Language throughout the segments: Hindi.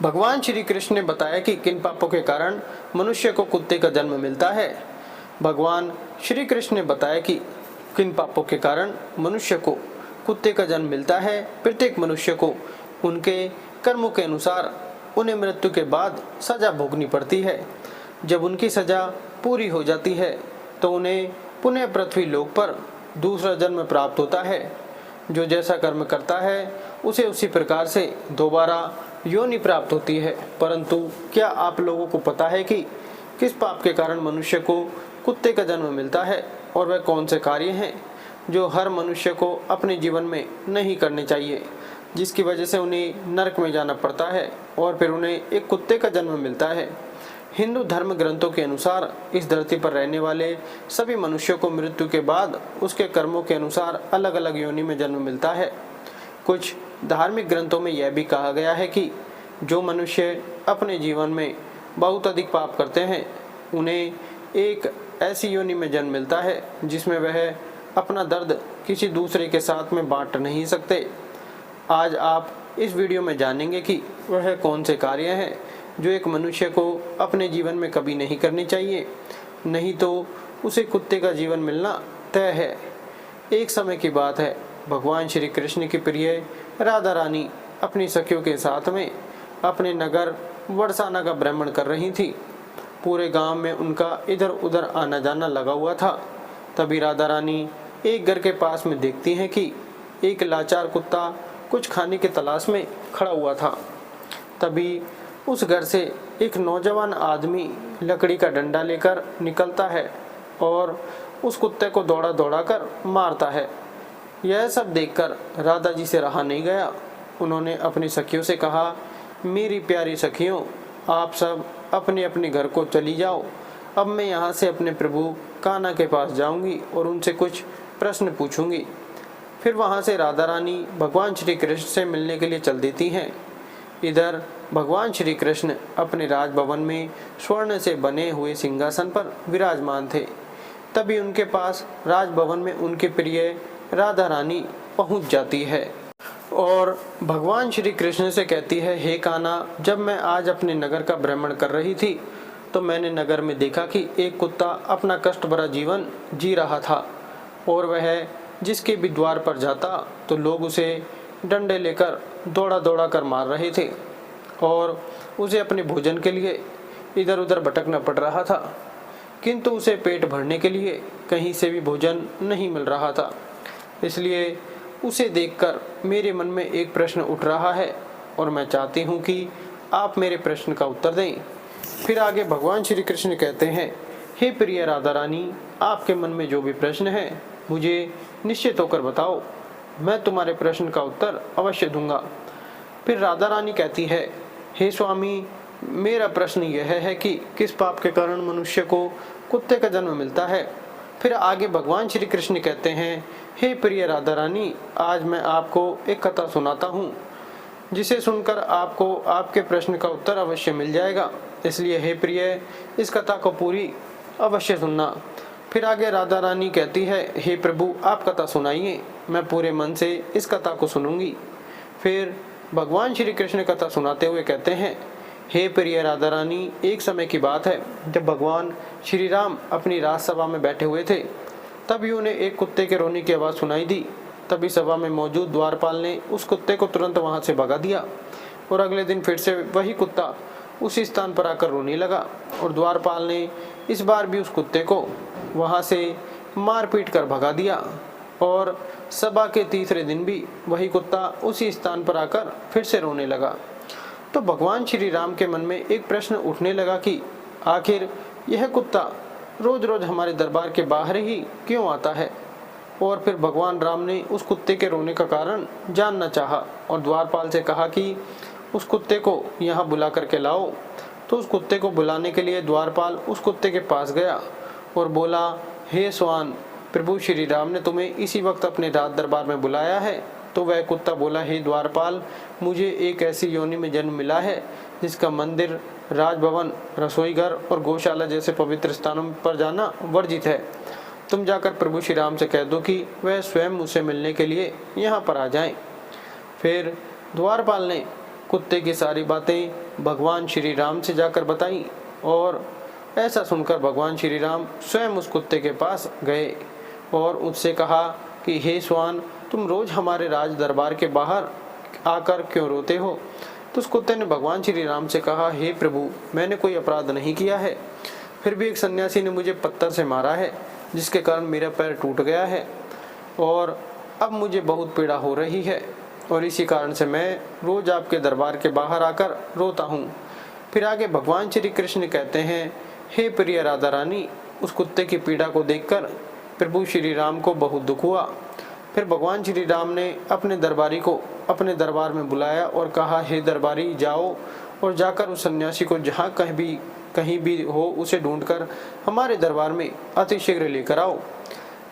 भगवान श्री कृष्ण ने बताया कि किन पापों के कारण मनुष्य को कुत्ते का जन्म मिलता है। भगवान श्री कृष्ण ने बताया कि किन पापों के कारण मनुष्य को कुत्ते का जन्म मिलता है। प्रत्येक मनुष्य को उनके कर्मों के अनुसार उन्हें मृत्यु के बाद सजा भोगनी पड़ती है। जब उनकी सजा पूरी हो जाती है तो उन्हें पुनः पृथ्वी लोक पर दूसरा जन्म प्राप्त होता है। जो जैसा कर्म करता है उसे उसी प्रकार से दोबारा योनि प्राप्त होती है। परंतु क्या आप लोगों को पता है कि किस पाप के कारण मनुष्य को कुत्ते का जन्म मिलता है और वह कौन से कार्य हैं जो हर मनुष्य को अपने जीवन में नहीं करने चाहिए, जिसकी वजह से उन्हें नरक में जाना पड़ता है और फिर उन्हें एक कुत्ते का जन्म मिलता है। हिंदू धर्म ग्रंथों के अनुसार इस धरती पर रहने वाले सभी मनुष्यों को मृत्यु के बाद उसके कर्मों के अनुसार अलग अलग योनि में जन्म मिलता है। कुछ धार्मिक ग्रंथों में यह भी कहा गया है कि जो मनुष्य अपने जीवन में बहुत अधिक पाप करते हैं उन्हें एक ऐसी योनि में जन्म मिलता है जिसमें वह अपना दर्द किसी दूसरे के साथ में बांट नहीं सकते। आज आप इस वीडियो में जानेंगे कि वह कौन से कार्य हैं जो एक मनुष्य को अपने जीवन में कभी नहीं करने चाहिए, नहीं तो उसे कुत्ते का जीवन मिलना तय है। एक समय की बात है, भगवान श्री कृष्ण की प्रिय राधा रानी अपनी सखियों के साथ में अपने नगर बरसाना का भ्रमण कर रही थी। पूरे गांव में उनका इधर उधर आना जाना लगा हुआ था। तभी राधा रानी एक घर के पास में देखती हैं कि एक लाचार कुत्ता कुछ खाने की तलाश में खड़ा हुआ था। तभी उस घर से एक नौजवान आदमी लकड़ी का डंडा लेकर निकलता है और उस कुत्ते को दौड़ा दौड़ा कर मारता है। यह सब देखकर राधा जी से रहा नहीं गया। उन्होंने अपनी सखियों से कहा, मेरी प्यारी सखियों, आप सब अपने अपने घर को चली जाओ। अब मैं यहाँ से अपने प्रभु कान्हा के पास जाऊंगी और उनसे कुछ प्रश्न पूछूंगी। फिर वहाँ से राधा रानी भगवान श्री कृष्ण से मिलने के लिए चल देती हैं। इधर भगवान श्री कृष्ण अपने राजभवन में स्वर्ण से बने हुए सिंहासन पर विराजमान थे। तभी उनके पास राजभवन में उनके प्रिय राधा रानी पहुंच जाती है और भगवान श्री कृष्ण से कहती है, हे कान्हा, जब मैं आज अपने नगर का भ्रमण कर रही थी तो मैंने नगर में देखा कि एक कुत्ता अपना कष्ट भरा जीवन जी रहा था और वह जिसके भी द्वार पर जाता तो लोग उसे डंडे लेकर दौड़ा दौड़ा कर मार रहे थे और उसे अपने भोजन के लिए इधर उधर भटकना पड़ रहा था, किंतु उसे पेट भरने के लिए कहीं से भी भोजन नहीं मिल रहा था। इसलिए उसे देखकर मेरे मन में एक प्रश्न उठ रहा है और मैं चाहती हूँ कि आप मेरे प्रश्न का उत्तर दें। फिर आगे भगवान श्री कृष्ण कहते हैं, हे प्रिय राधा रानी, आपके मन में जो भी प्रश्न है मुझे निश्चित होकर बताओ, मैं तुम्हारे प्रश्न का उत्तर अवश्य दूंगा। फिर राधा रानी कहती है, हे स्वामी, मेरा प्रश्न यह है कि किस पाप के कारण मनुष्य को कुत्ते का जन्म मिलता है। फिर आगे भगवान श्री कृष्ण कहते हैं, हे प्रिय राधा रानी, आज मैं आपको एक कथा सुनाता हूँ जिसे सुनकर आपको आपके प्रश्न का उत्तर अवश्य मिल जाएगा। इसलिए हे प्रिय, इस कथा को पूरी अवश्य सुनना। फिर आगे राधा रानी कहती है, हे प्रभु, आप कथा सुनाइए, मैं पूरे मन से इस कथा को सुनूंगी। फिर भगवान श्री कृष्ण कथा सुनाते हुए कहते हैं, हे प्रिय राधा रानी, एक समय की बात है जब भगवान श्री राम अपनी राजसभा में बैठे हुए थे। तभी उन्हें एक कुत्ते के रोने की आवाज़ सुनाई दी। तभी सभा में मौजूद द्वारपाल ने उस कुत्ते को तुरंत वहां से भगा दिया और अगले दिन फिर से वही कुत्ता उसी स्थान पर आकर रोने लगा और द्वारपाल ने इस बार भी उस कुत्ते को वहां से मारपीट कर भगा दिया और सभा के तीसरे दिन भी वही कुत्ता उसी स्थान पर आकर फिर से रोने लगा। तो भगवान श्री राम के मन में एक प्रश्न उठने लगा कि आखिर यह कुत्ता रोज रोज हमारे दरबार के बाहर ही क्यों आता है। और फिर भगवान राम ने उस कुत्ते के रोने का कारण जानना चाहा और द्वारपाल से कहा कि उस कुत्ते को यहाँ बुला करके लाओ। तो उस कुत्ते को बुलाने के लिए द्वारपाल उस कुत्ते के पास गया और बोला, हे स्वान, प्रभु श्री राम ने तुम्हें इसी वक्त अपने राज दरबार में बुलाया है। तो वह कुत्ता बोला, हे द्वारपाल, मुझे एक ऐसी योनि में जन्म मिला है जिसका मंदिर, राजभवन, रसोई घर और गौशाला जैसे पवित्र स्थानों पर जाना वर्जित है। तुम जाकर प्रभु श्री राम से कह दो कि वह स्वयं मुझसे मिलने के लिए यहाँ पर आ जाएं। फिर द्वारपाल ने कुत्ते की सारी बातें भगवान श्री राम से जाकर बताईं और ऐसा सुनकर भगवान श्री राम स्वयं उस कुत्ते के पास गए और उससे कहा कि हे श्वान, तुम रोज हमारे राज दरबार के बाहर आकर क्यों रोते हो? तो उस कुत्ते ने भगवान श्री राम से कहा, हे प्रभु, मैंने कोई अपराध नहीं किया है, फिर भी एक सन्यासी ने मुझे पत्थर से मारा है जिसके कारण मेरा पैर टूट गया है और अब मुझे बहुत पीड़ा हो रही है और इसी कारण से मैं रोज आपके दरबार के बाहर आकर रोता हूँ। फिर आगे भगवान श्री कृष्ण कहते हैं, हे प्रिय राधा रानी, उस कुत्ते की पीड़ा को देखकर प्रभु श्री राम को बहुत दुख हुआ। फिर भगवान श्री राम ने अपने दरबारी को अपने दरबार में बुलाया और कहा, हे दरबारी, जाओ और जाकर उस सन्यासी को जहाँ कहीं भी हो उसे ढूंढकर हमारे दरबार में अतिशीघ्र लेकर आओ।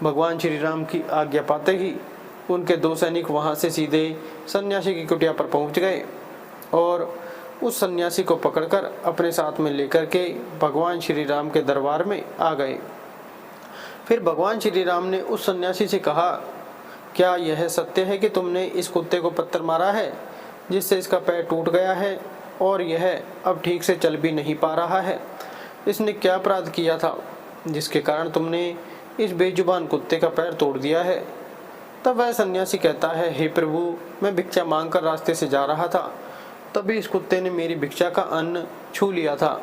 भगवान श्री राम की आज्ञा पाते ही उनके 2 सैनिक वहाँ से सीधे सन्यासी की कुटिया पर पहुँच गए और उस सन्यासी को पकड़कर अपने साथ में लेकर के भगवान श्री राम के दरबार में आ गए। फिर भगवान श्री राम ने उस सन्यासी से कहा, क्या यह सत्य है कि तुमने इस कुत्ते को पत्थर मारा है जिससे इसका पैर टूट गया है और यह अब ठीक से चल भी नहीं पा रहा है? इसने क्या अपराध किया था जिसके कारण तुमने इस बेजुबान कुत्ते का पैर तोड़ दिया है? तब वह सन्यासी कहता है, हे प्रभु, मैं भिक्षा मांगकर रास्ते से जा रहा था, तभी इस कुत्ते ने मेरी भिक्षा का अन्न छू लिया था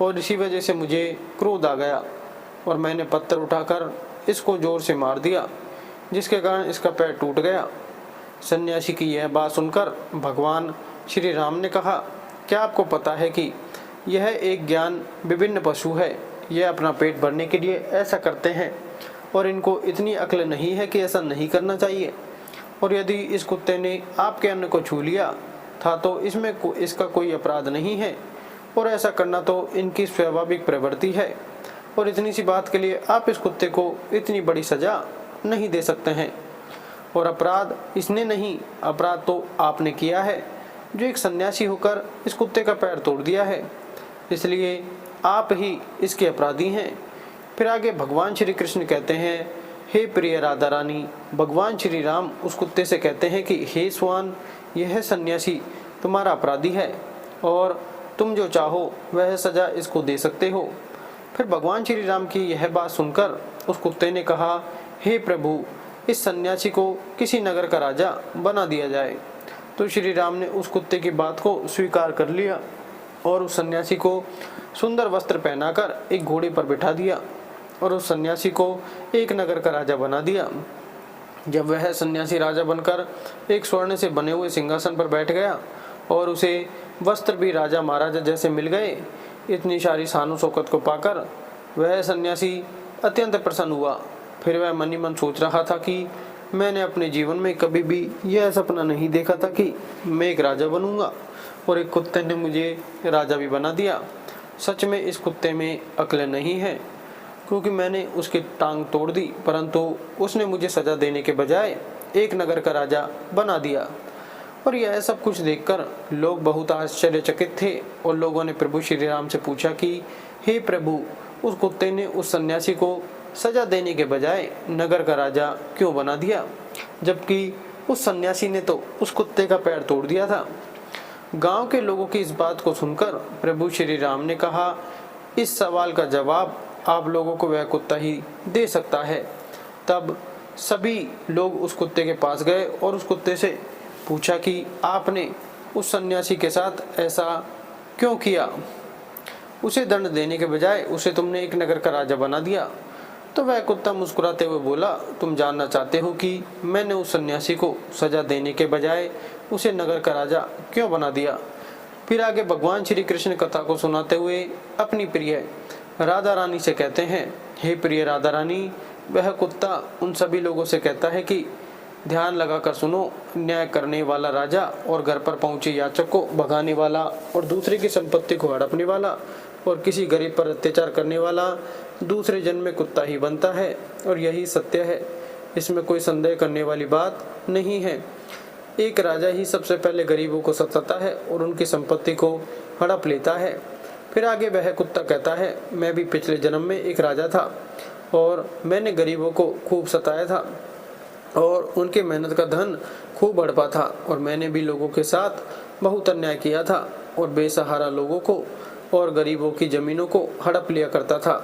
और इसी वजह से मुझे क्रोध आ गया और मैंने पत्थर उठाकर इसको जोर से मार दिया जिसके कारण इसका पैर टूट गया। सन्यासी की यह बात सुनकर भगवान श्री राम ने कहा, क्या आपको पता है कि यह एक ज्ञान विभिन्न पशु है, यह अपना पेट भरने के लिए ऐसा करते हैं और इनको इतनी अक्ल नहीं है कि ऐसा नहीं करना चाहिए, और यदि इस कुत्ते ने आपके अन्न को छू लिया था तो इसका कोई अपराध नहीं है और ऐसा करना तो इनकी स्वाभाविक प्रवृत्ति है और इतनी सी बात के लिए आप इस कुत्ते को इतनी बड़ी सजा नहीं दे सकते हैं। और अपराध इसने नहीं, अपराध तो आपने किया है जो एक सन्यासी होकर इस कुत्ते का पैर तोड़ दिया है, इसलिए आप ही इसके अपराधी हैं। फिर आगे भगवान श्री कृष्ण कहते हैं, हे प्रिय राधा रानी, भगवान श्री राम उस कुत्ते से कहते हैं कि हे स्वान, यह सन्यासी तुम्हारा अपराधी है और तुम जो चाहो वह सजा इसको दे सकते हो। फिर भगवान श्री राम की यह बात सुनकर उस कुत्ते ने कहा, हे प्रभु, इस सन्यासी को किसी नगर का राजा बना दिया जाए। तो श्री राम ने उस कुत्ते की बात को स्वीकार कर लिया और उस सन्यासी को सुंदर वस्त्र पहनाकर एक घोड़े पर बिठा दिया और उस सन्यासी को एक नगर का राजा बना दिया। जब वह सन्यासी राजा बनकर एक स्वर्ण से बने हुए सिंहासन पर बैठ गया और उसे वस्त्र भी राजा महाराजा जैसे मिल गए, इतनी सारी शान शौकत को पाकर वह सन्यासी अत्यंत प्रसन्न हुआ। फिर वह मन ही मन सोच रहा था कि मैंने अपने जीवन में कभी भी यह सपना नहीं देखा था कि मैं एक राजा बनूंगा और एक कुत्ते ने मुझे राजा भी बना दिया। सच में इस कुत्ते में अक्ल नहीं है, क्योंकि मैंने उसकी टांग तोड़ दी परंतु उसने मुझे सजा देने के बजाय एक नगर का राजा बना दिया। और यह सब कुछ देखकर लोग बहुत आश्चर्यचकित थे और लोगों ने प्रभु श्री राम से पूछा कि हे प्रभु, उस कुत्ते ने उस सन्यासी को सजा देने के बजाय नगर का राजा क्यों बना दिया, जबकि उस सन्यासी ने तो उस कुत्ते का पैर तोड़ दिया था। गांव के लोगों की इस बात को सुनकर प्रभु श्री राम ने कहा, इस सवाल का जवाब आप लोगों को वह कुत्ता ही दे सकता है। तब सभी लोग उस कुत्ते के पास गए और उस कुत्ते से पूछा कि आपने उस सन्यासी के साथ ऐसा क्यों किया, उसे दंड देने के बजाय उसे तुमने एक नगर का राजा बना दिया। तो वह कुत्ता मुस्कुराते हुए बोला, तुम जानना चाहते हो कि मैंने उस सन्यासी को सजा देने के बजाय उसे नगर का राजा क्यों बना दिया। फिर आगे भगवान श्री कृष्ण कथा को सुनाते हुए अपनी प्रिय राधा रानी से कहते हैं, हे प्रिय राधा रानी, वह कुत्ता उन सभी लोगों से कहता है कि ध्यान लगाकर सुनो, न्याय करने वाला राजा और घर पर पहुंचे याचक को भगाने वाला और दूसरे की संपत्ति को हड़पने वाला और किसी गरीब पर अत्याचार करने वाला दूसरे जन्म में कुत्ता ही बनता है और यही सत्य है, इसमें कोई संदेह करने वाली बात नहीं है। एक राजा ही सबसे पहले गरीबों को सताता है और उनकी संपत्ति को हड़प लेता है। फिर आगे वह कुत्ता कहता है, मैं भी पिछले जन्म में एक राजा था और मैंने गरीबों को खूब सताया था और उनके मेहनत का धन खूब हड़पा था और मैंने भी लोगों के साथ बहुत अन्याय किया था और बेसहारा लोगों को और गरीबों की ज़मीनों को हड़प लिया करता था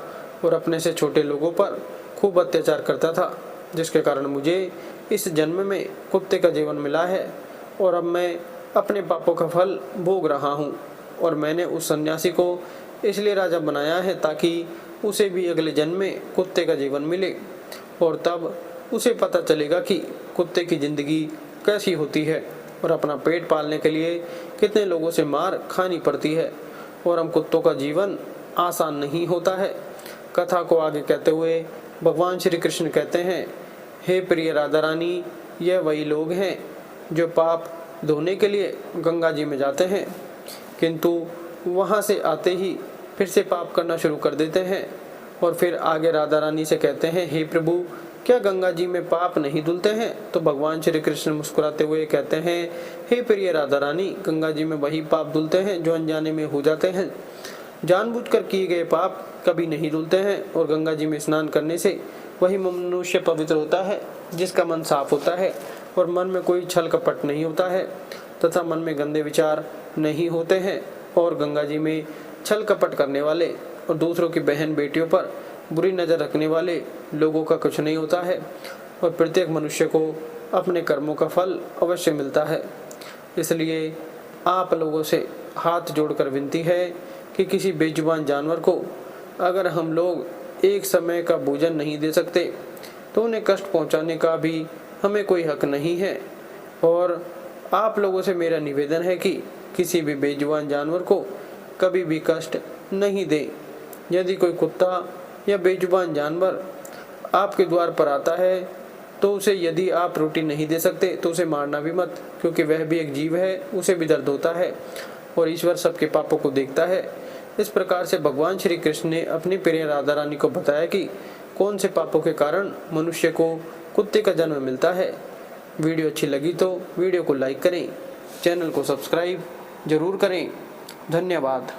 और अपने से छोटे लोगों पर खूब अत्याचार करता था, जिसके कारण मुझे इस जन्म में कुत्ते का जीवन मिला है और अब मैं अपने पापों का फल भोग रहा हूँ। और मैंने उस सन्यासी को इसलिए राजा बनाया है ताकि उसे भी अगले जन्म में कुत्ते का जीवन मिले और तब उसे पता चलेगा कि कुत्ते की ज़िंदगी कैसी होती है और अपना पेट पालने के लिए कितने लोगों से मार खानी पड़ती है और हम कुत्तों का जीवन आसान नहीं होता है। कथा को आगे कहते हुए भगवान श्री कृष्ण कहते हैं, हे प्रिय राधा रानी, यह वही लोग हैं जो पाप धोने के लिए गंगा जी में जाते हैं किंतु वहाँ से आते ही फिर से पाप करना शुरू कर देते हैं और फिर आगे राधा रानी से कहते हैं, हे प्रभु, क्या गंगा जी में पाप नहीं धुलते हैं? तो भगवान श्री कृष्ण मुस्कुराते हुए कहते हैं, हे प्रिय राधा रानी, गंगा जी में वही पाप धुलते हैं जो अनजाने में हो जाते हैं। जानबूझकर किए गए पाप कभी नहीं धुलते हैं और गंगा जी में स्नान करने से वही मनुष्य पवित्र होता है जिसका मन साफ होता है और मन में कोई छल कपट नहीं होता है तथा मन में गंदे विचार नहीं होते हैं और गंगा जी में छल कपट करने वाले और दूसरों की बहन बेटियों पर बुरी नज़र रखने वाले लोगों का कुछ नहीं होता है और प्रत्येक मनुष्य को अपने कर्मों का फल अवश्य मिलता है। इसलिए आप लोगों से हाथ जोड़कर विनती है कि किसी बेजुबान जानवर को अगर हम लोग एक समय का भोजन नहीं दे सकते तो उन्हें कष्ट पहुंचाने का भी हमें कोई हक नहीं है। और आप लोगों से मेरा निवेदन है कि किसी भी बेजुबान जानवर को कभी भी कष्ट नहीं दें। यदि कोई कुत्ता या बेजुबान जानवर आपके द्वार पर आता है तो उसे यदि आप रोटी नहीं दे सकते तो उसे मारना भी मत, क्योंकि वह भी एक जीव है, उसे भी दर्द होता है और ईश्वर सबके पापों को देखता है। इस प्रकार से भगवान श्री कृष्ण ने अपनी प्रिय राधा रानी को बताया कि कौन से पापों के कारण मनुष्य को कुत्ते का जन्म मिलता है। वीडियो अच्छी लगी तो वीडियो को लाइक करें, चैनल को सब्सक्राइब जरूर करें। धन्यवाद।